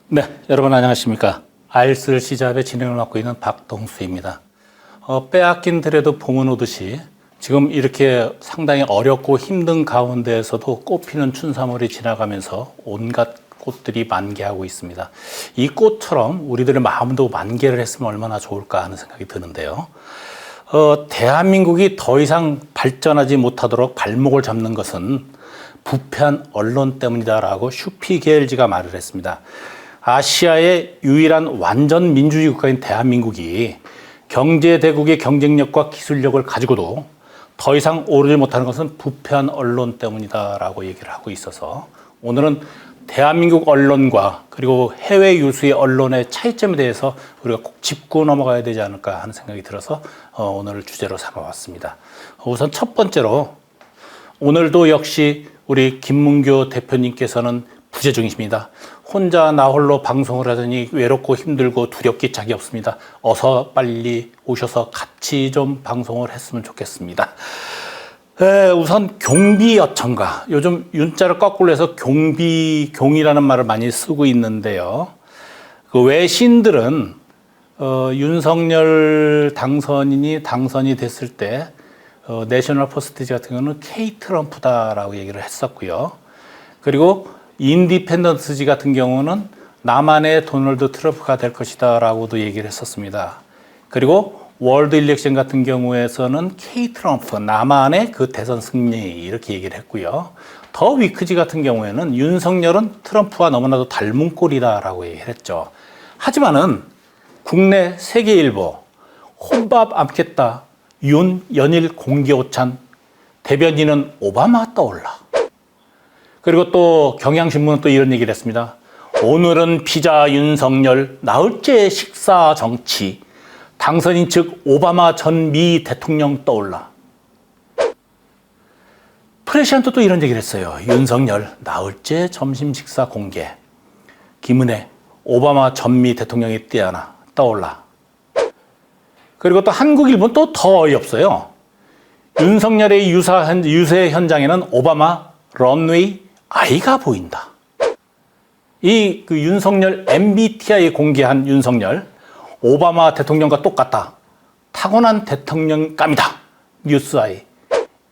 네, 여러분 안녕하십니까. 알쓸 시잡의 진행을 맡고 있는 박동수입니다. 빼앗긴 들에도 봄은 오듯이 지금 이렇게 상당히 어렵고 힘든 가운데에서도 꽃피는 춘삼월이 지나가면서 온갖 꽃들이 만개하고 있습니다. 이 꽃처럼 우리들의 마음도 만개를 했으면 얼마나 좋을까 하는 생각이 드는데요. 대한민국이 더 이상 발전하지 못하도록 발목을 잡는 것은 부패한 언론 때문이다라고 슈피겔지가 말을 했습니다. 아시아의 유일한 완전 민주주의 국가인 대한민국이 경제대국의 경쟁력과 기술력을 가지고도 더 이상 오르지 못하는 것은 부패한 언론 때문이다라고 얘기를 하고 있어서 오늘은 대한민국 언론과 그리고 해외 유수의 언론의 차이점에 대해서 우리가 꼭 짚고 넘어가야 되지 않을까 하는 생각이 들어서 오늘 주제로 삼아왔습니다. 우선 첫 번째로 오늘도 역시 우리 김문교 대표님께서는 부재 중이십니다. 혼자 나 홀로 방송을 하더니 외롭고 힘들고 두렵기 짝이 없습니다. 어서 빨리 오셔서 같이 좀 방송을 했으면 좋겠습니다. 우선 경비어천가, 요즘 윤자를 거꾸로 해서 경이라는 말을 많이 쓰고 있는데요. 그 외신들은 윤석열 당선이 됐을 때 내셔널 포스트 같은 경우는 K 트럼프다라고 얘기를 했었고요. 그리고 인디펜던스지 같은 경우는 남한의 도널드 트럼프가 될 것이다 라고도 얘기를 했었습니다. 그리고 월드 일렉션 같은 경우에서는 K 트럼프, 남한의 그 대선 승리 이렇게 얘기를 했고요. 더 위크지 같은 경우에는 윤석열은 트럼프와 너무나도 닮은 꼴이다 라고 얘기를 했죠. 하지만은 국내 세계일보 혼밥 안겠다 윤 연일 공개 오찬 대변인은 오바마 떠올라. 그리고 또 경향신문은 또 이런 얘기를 했습니다. 오늘은 피자 윤석열, 나흘째 식사 정치, 당선인 측 오바마 전 미 대통령 떠올라. 프레시안도 또 이런 얘기를 했어요. 윤석열, 나흘째 점심 식사 공개, 김은혜, 오바마 전 미 대통령이 떠올라. 그리고 또 한국일보는 또 더 어이없어요. 윤석열의 유세 현장에는 오바마 런웨이 아이가 보인다. 그 윤석열 MBTI 공개한 윤석열, 오바마 대통령과 똑같다. 타고난 대통령감이다. 뉴스아이.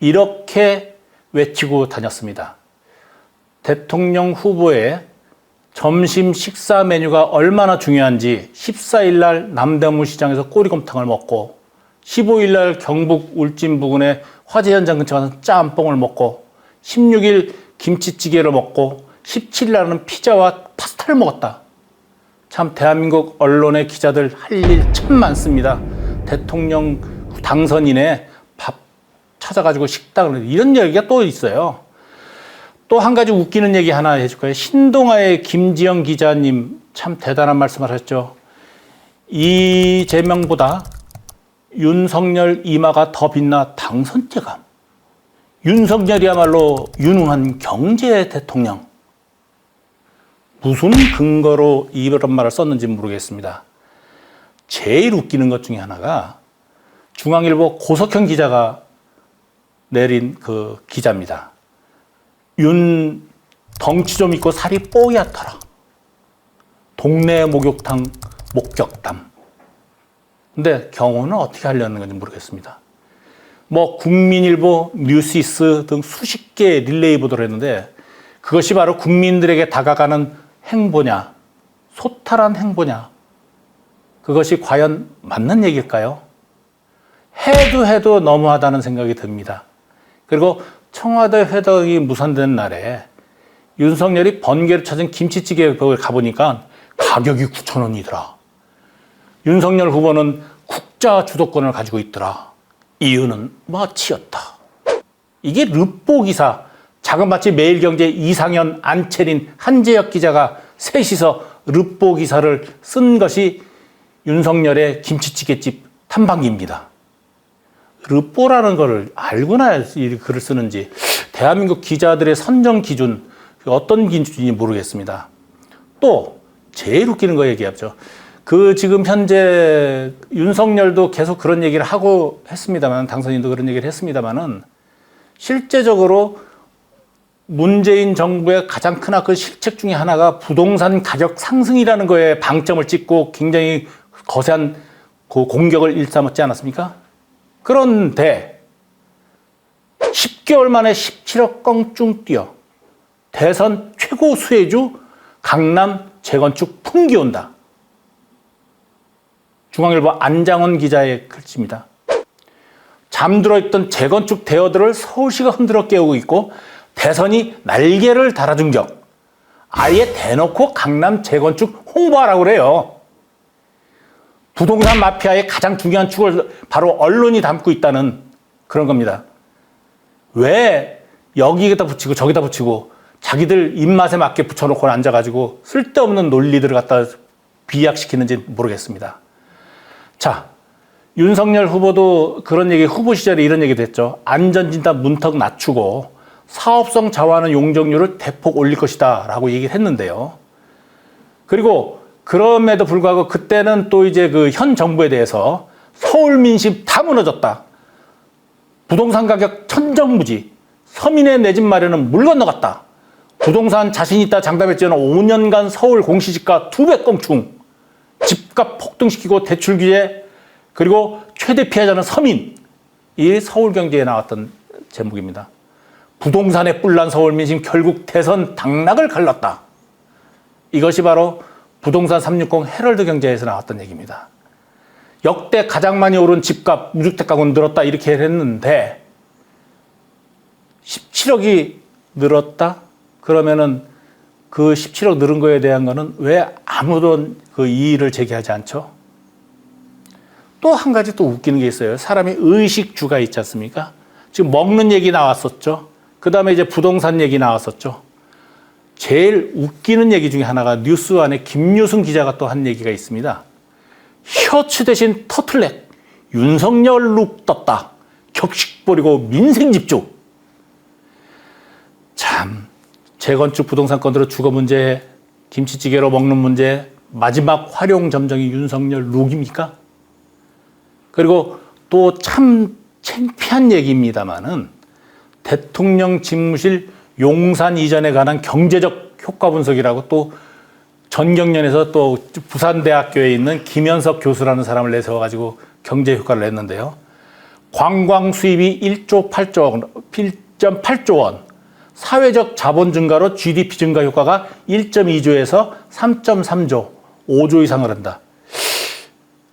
이렇게 외치고 다녔습니다. 대통령 후보의 점심 식사 메뉴가 얼마나 중요한지 14일 날 남대문 시장에서 꼬리곰탕을 먹고 15일 날 경북 울진 부근의 화재 현장 근처 가서 짬뽕을 먹고 16일 김치찌개를 먹고 17일 날은 피자와 파스타를 먹었다. 참 대한민국 언론의 기자들 할 일 참 많습니다. 대통령 당선인의 밥 찾아가지고 식당을 이런 얘기가 또 있어요. 또 한 가지 웃기는 얘기 하나 해줄까요? 신동아의 김지영 기자님 참 대단한 말씀을 하셨죠. 이재명보다 윤석열 이마가 더 빛나 당선죄감. 윤석열이야말로 유능한 경제 대통령. 무슨 근거로 이런 말을 썼는지 모르겠습니다. 제일 웃기는 것 중에 하나가 중앙일보 고석현 기자가 내린 그 기자입니다. 윤 덩치 좀 있고 살이 뽀얗더라. 동네 목욕탕 목격담. 근데 경호는 어떻게 하려는 건지 모르겠습니다. 국민일보, 뉴시스 등 수십 개 릴레이 보도를 했는데 그것이 바로 국민들에게 다가가는 행보냐, 소탈한 행보냐, 그것이 과연 맞는 얘기일까요? 해도 너무하다는 생각이 듭니다. 그리고 청와대 회담이 무산된 날에 윤석열이 번개를 찾은 김치찌개 벽을 가보니까 가격이 9,000원이더라. 윤석열 후보는 국자 주도권을 가지고 있더라. 이유는 마치였다. 이게 르포 기사, 자그마치 매일경제 이상현, 안채린, 한재혁 기자가 셋이서 르포 기사를 쓴 것이 윤석열의 김치찌개집 탐방기입니다. 르포라는 거를 알고나 이 글을 쓰는지 대한민국 기자들의 선정 기준 어떤 기준인지 모르겠습니다. 또 제일 웃기는 거 얘기하죠. 지금 현재 윤석열도 계속 그런 얘기를 하고 했습니다만, 당선인도 그런 얘기를 했습니다만은 실제적으로 문재인 정부의 가장 큰 그 실책 중에 하나가 부동산 가격 상승이라는 거에 방점을 찍고 굉장히 거세한 그 공격을 일삼았지 않았습니까? 그런데 10개월 만에 17억 껑충 뛰어 대선 최고 수혜주 강남 재건축 풍기 온다. 중앙일보 안장원 기자의 글씨입니다. 잠들어 있던 재건축 대어들을 서울시가 흔들어 깨우고 있고 대선이 날개를 달아준 격. 아예 대놓고 강남 재건축 홍보하라고 그래요. 부동산 마피아의 가장 중요한 축을 바로 언론이 담고 있다는 그런 겁니다. 왜 여기에다 붙이고 저기다 붙이고 자기들 입맛에 맞게 붙여놓고 앉아가지고 쓸데없는 논리들을 갖다 비약시키는지 모르겠습니다. 자, 윤석열 후보도 그런 얘기, 후보 시절에 이런 얘기도 했죠. 안전진단 문턱 낮추고 사업성 자원하는 용적률을 대폭 올릴 것이다 라고 얘기를 했는데요. 그리고 그럼에도 불구하고 그때는 또 이제 그 현 정부에 대해서 서울 민심 다 무너졌다. 부동산 가격 천정부지. 서민의 내 집 마련은 물 건너갔다. 부동산 자신 있다 장담했지만 5년간 서울 공시지가 2배 껑충. 집값 폭등시키고 대출 규제 그리고 최대 피해자는 서민. 이 서울 경제에 나왔던 제목입니다. 부동산에 뿔난 서울 민심 결국 대선 당락을 갈랐다. 이것이 바로 부동산 360 헤럴드 경제에서 나왔던 얘기입니다. 역대 가장 많이 오른 집값, 무주택 가구는 늘었다 이렇게 했는데 17억이 늘었다? 그러면은 그 17억 늘은 거에 대한 거는 왜 아무런 그 이의를 제기하지 않죠? 또 한 가지 또 웃기는 게 있어요. 사람이 의식주가 있지 않습니까? 지금 먹는 얘기 나왔었죠. 그 다음에 이제 부동산 얘기 나왔었죠. 제일 웃기는 얘기 중에 하나가 뉴스 안에 김유승 기자가 또 한 얘기가 있습니다. 셔츠 대신 터틀넥, 윤석열 룩 떴다. 격식 버리고 민생 집중. 참, 재건축 부동산 건으로 주거 문제, 김치찌개로 먹는 문제, 마지막 활용 점정이 윤석열 룩입니까? 그리고 또 참 창피한 얘기입니다만은 대통령 집무실 용산 이전에 관한 경제적 효과 분석이라고 또 전경련에서 또 부산대학교에 있는 김현석 교수라는 사람을 내세워가지고 경제 효과를 냈는데요. 관광 수입이 1.8조 원, 사회적 자본 증가로 GDP 증가 효과가 1.2조에서 3.3조, 5조 이상을 한다.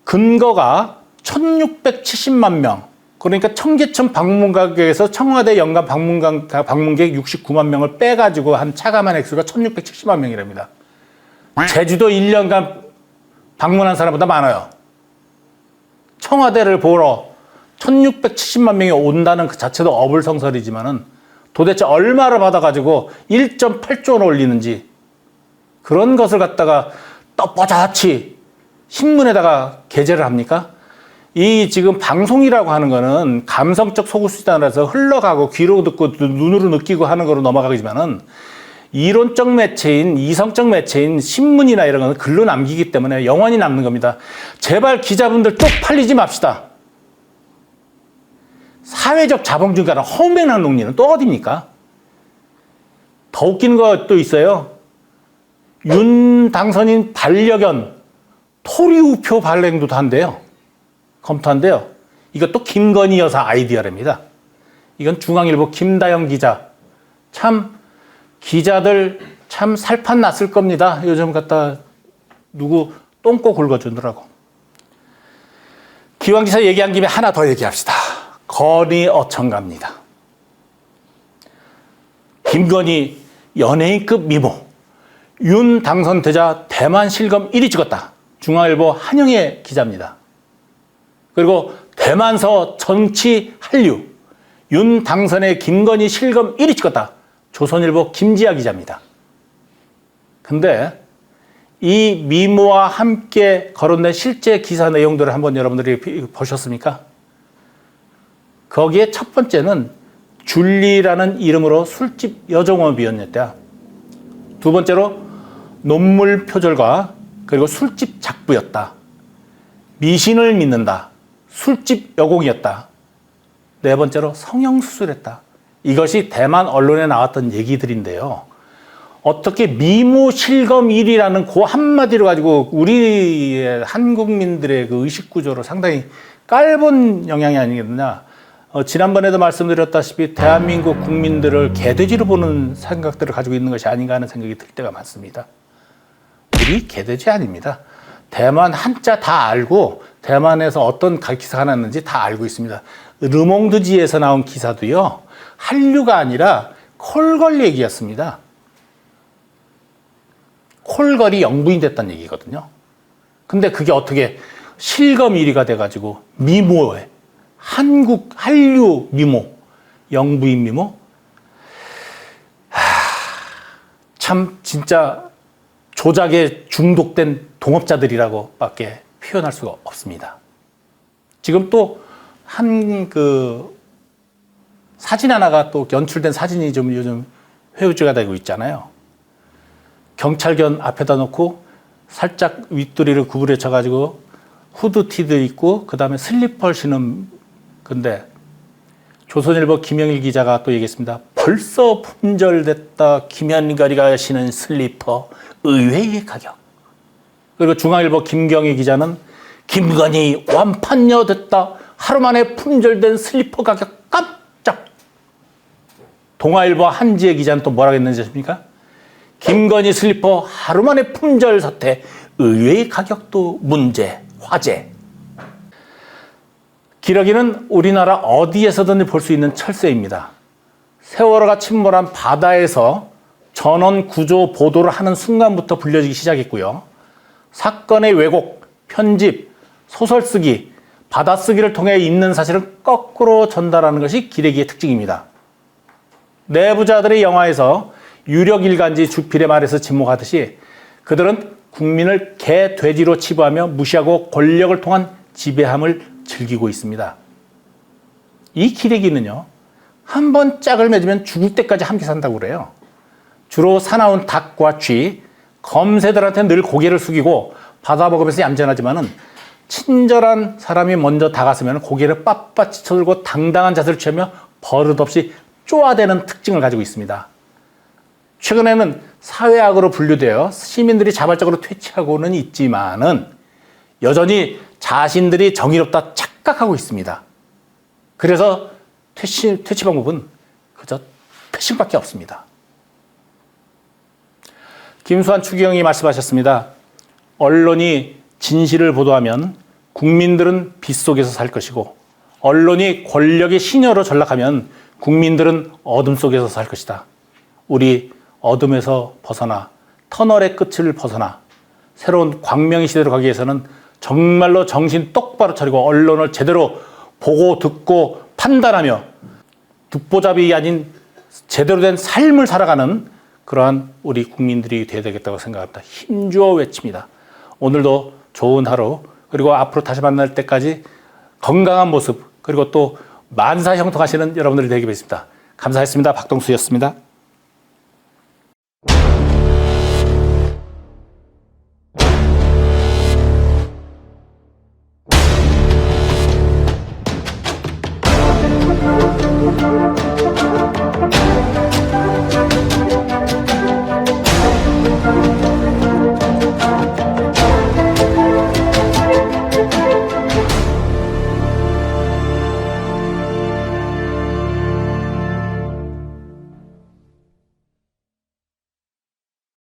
근거가 1670만 명, 그러니까 청계천 방문객에서 청와대 연간 방문객 69만 명을 빼가지고 한 차감한 액수가 1670만 명이랍니다. 제주도 1년간 방문한 사람보다 많아요. 청와대를 보러 1670만 명이 온다는 그 자체도 어불성설이지만은 도대체 얼마를 받아가지고 1.8조 원 올리는지 그런 것을 갖다가 떳떳이 신문에다가 게재를 합니까? 이 지금 방송이라고 하는 거는 감성적 소구수단이라서 흘러가고 귀로 듣고 눈으로 느끼고 하는 거로 넘어가지만은 이론적 매체인 이성적 매체인 신문이나 이런 거는 글로 남기기 때문에 영원히 남는 겁니다. 제발 기자분들 쪽팔리지 맙시다. 사회적 자본 증가는 허무맹랑한 논리는 또 어디입니까? 더 웃긴 거 또 있어요. 윤 당선인 반려견 토리우표 발행도 한대요. 검토한대요. 이것도 김건희 여사 아이디어랍니다. 이건 중앙일보 김다영 기자. 참 기자들 참 살판 났을 겁니다. 요즘 갖다 누구 똥꼬 긁어주느라고. 기왕기사 얘기한 김에 하나 더 얘기합시다. 건희 어청갑니다. 김건희 연예인급 미모. 윤 당선되자 대만 실검 1위 찍었다. 중앙일보 한영애 기자입니다. 그리고 대만서 정치 한류. 윤 당선의 김건희 실검 1위 찍었다. 조선일보 김지아 기자입니다. 근데 이 미모와 함께 거론된 실제 기사 내용들을 한번 여러분들이 보셨습니까? 거기에 첫 번째는 줄리라는 이름으로 술집 여종업이었다. 두 번째로 논물 표절과 그리고 술집 작부였다. 미신을 믿는다. 술집 여공이었다. 네 번째로 성형수술했다. 이것이 대만 언론에 나왔던 얘기들인데요. 어떻게 미모 실검 1위라는 그 한마디로 가지고 우리 한국민들의 그 의식 구조로 상당히 깔본 영향이 아니겠느냐. 지난번에도 말씀드렸다시피 대한민국 국민들을 개돼지로 보는 생각들을 가지고 있는 것이 아닌가 하는 생각이 들 때가 많습니다. 우리 개돼지 아닙니다. 대만 한자 다 알고 대만에서 어떤 기사가 났는지 다 알고 있습니다. 르몽드지에서 나온 기사도요. 한류가 아니라 콜걸 얘기였습니다. 콜걸이 영부인 됐다는 얘기거든요. 근데 그게 어떻게 실검 1위가 돼가지고 미모에 한국 한류 미모, 영부인 미모? 참 진짜 조작에 중독된 동업자들이라고 밖에 표현할 수가 없습니다. 지금 또 한 사진 하나가 또 연출된 사진이 좀 요즘 회유주가 되고 있잖아요. 경찰견 앞에다 놓고 살짝 윗도리를 구부려 쳐가지고 후드티도 입고 그 다음에 슬리퍼를 신은, 근데 조선일보 김영일 기자가 또 얘기했습니다. 벌써 품절됐다. 김현걸이가 신은 슬리퍼 의외의 가격. 그리고 중앙일보 김경희 기자는 김건희 완판녀 됐다. 하루 만에 품절된 슬리퍼 가격 깜짝. 동아일보 한지혜 기자는 또 뭐라고 했는지 아십니까? 김건희 슬리퍼 하루 만에 품절 사태. 의외의 가격도 문제, 화제. 기러기는 우리나라 어디에서든 볼 수 있는 철새입니다. 세월호가 침몰한 바다에서 전원 구조 보도를 하는 순간부터 불려지기 시작했고요. 사건의 왜곡, 편집, 소설 쓰기, 받아쓰기를 통해 있는 사실을 거꾸로 전달하는 것이 기레기의 특징입니다. 내부자들의 영화에서 유력 일간지 주필의 말에서 지목하듯이 그들은 국민을 개, 돼지로 치부하며 무시하고 권력을 통한 지배함을 즐기고 있습니다. 이 기레기는요, 한 번 짝을 맺으면 죽을 때까지 함께 산다고 그래요. 주로 사나운 닭과 쥐, 검새들한테 늘 고개를 숙이고 받아먹으면서 얌전하지만은 친절한 사람이 먼저 다가서면 고개를 빳빳이 쳐들고 당당한 자세를 취하며 버릇없이 쪼아대는 특징을 가지고 있습니다. 최근에는 사회악으로 분류되어 시민들이 자발적으로 퇴치하고는 있지만은 여전히 자신들이 정의롭다 착각하고 있습니다. 그래서 퇴치 방법은 그저 패싱밖에 없습니다. 김수환 추기경이 말씀하셨습니다. 언론이 진실을 보도하면 국민들은 빛 속에서 살 것이고 언론이 권력의 시녀로 전락하면 국민들은 어둠 속에서 살 것이다. 우리 어둠에서 벗어나 터널의 끝을 벗어나 새로운 광명의 시대로 가기 위해서는 정말로 정신 똑바로 차리고 언론을 제대로 보고 듣고 판단하며 듣보잡이 아닌 제대로 된 삶을 살아가는 그러한 우리 국민들이 되어야 되겠다고 생각합니다. 힘주어 외칩니다. 오늘도 좋은 하루, 그리고 앞으로 다시 만날 때까지 건강한 모습, 그리고 또 만사형통하시는 여러분들이 되기 바랍니다. 감사했습니다. 박동수였습니다.